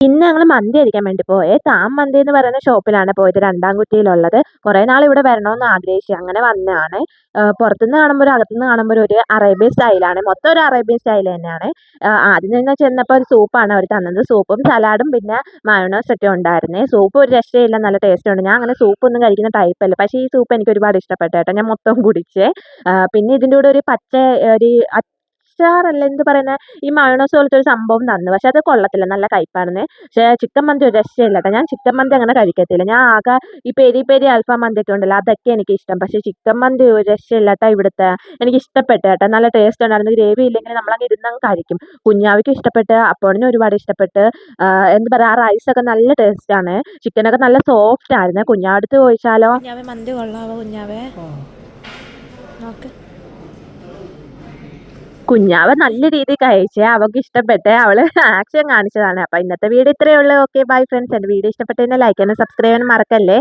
ഇന്ന് ഞങ്ങൾ മന്തി കഴിക്കാൻ വേണ്ടി പോയേ. താൻ മന്തി എന്ന് പറയുന്ന ഷോപ്പിലാണ് പോയത്, രണ്ടാംകുറ്റിയിലുള്ളത്. കുറേ നാൾ ഇവിടെ വരണമെന്ന് ആഗ്രഹിച്ചു, അങ്ങനെ വന്നതാണ്. പുറത്തുനിന്ന് കാണുമ്പോൾ അകത്തുനിന്ന് കാണുമ്പോൾ ഒരു അറേബ്യൻ സ്റ്റൈലാണ്, മൊത്തം ഒരു അറേബ്യൻ സ്റ്റൈൽ തന്നെയാണ്. ആദ്യം തന്നെ ചെന്നപ്പോൾ ഒരു സൂപ്പാണ് അവർ തന്നത്. സൂപ്പും സലാഡും പിന്നെ മയോണൈസ് ഒക്കെ ഉണ്ടായിരുന്നേ. സൂപ്പ് ഒരു രക്ഷയില്ല, നല്ല ടേസ്റ്റ് ഉണ്ട്. ഞാൻ അങ്ങനെ സൂപ്പൊന്നും കഴിക്കുന്ന ടൈപ്പല്ല, പക്ഷേ ഈ സൂപ്പ് എനിക്ക് ഒരുപാട് ഇഷ്ടപ്പെട്ടു കേട്ടോ. ഞാൻ മൊത്തം കുടിച്ചേ. പിന്നെ ഇതിൻ്റെ കൂടെ ഒരു പച്ച ഒരു അച്ചാറല്ല എന്ത് പറയുന്നത്, ഈ മയോണൈസ് പോലത്തെ ഒരു സംഭവം തന്നു. പക്ഷെ അത് കൊള്ളത്തില്ല, നല്ല കയ്പ്പായിരുന്നേ. പക്ഷേ ചിക്കൻ മന്തി ഒരു രക്ഷയില്ല കേട്ടോ. ഞാൻ ചിക്കൻ മന്തി അങ്ങനെ കഴിക്കത്തില്ല. ഞാൻ ആകെ ഈ പെരി പെരി അൽഫാം മന്തിയൊക്കെ ഉണ്ടല്ലോ, അതൊക്കെ എനിക്ക് ഇഷ്ടം. പക്ഷേ ചിക്കൻ മന്തി ഒരു രക്ഷയില്ല കേട്ടോ ഇവിടുത്തെ. എനിക്ക് ഇഷ്ടപ്പെട്ടു കേട്ടോ, നല്ല ടേസ്റ്റ് ഉണ്ടായിരുന്നു. ഗ്രേവി ഇല്ലെങ്കിൽ നമ്മളങ്ങ് ഇരുന്നങ്ങ് കഴിക്കും. കുഞ്ഞാവയ്ക്കും ഇഷ്ടപ്പെട്ട്, അപ്പോഴിനും ഒരുപാട് ഇഷ്ടപ്പെട്ട്. എന്താ പറയുക, ആ റൈസൊക്കെ നല്ല ടേസ്റ്റാണ്. ചിക്കനൊക്കെ നല്ല സോഫ്റ്റ് ആയിരുന്നു. കുഞ്ഞാവടുത്ത് ചോദിച്ചാലോ, കുഞ്ഞാവേ മന്തി കൊള്ളാവോ കുഞ്ഞാവേ? നോക്ക്. കുഞ്ഞാവ നല്ല രീതിയിൽ കഴിച്ചേ, അവൾക്ക് ഇഷ്ടപ്പെട്ടെ, അവള് ആക്ഷൻ കാണിച്ചതാണ്. അപ്പൊ ഇന്നത്തെ വീഡിയോ ഇത്രയേ ഉള്ളൂ. Okay bye friends. എൻ്റെ വീഡിയോ ഇഷ്ടപ്പെട്ടതിനെ ലൈക്ക് ചെയ്യാനും സബ്സ്ക്രൈബ് ചെയ്യാനും മറക്കല്ലേ.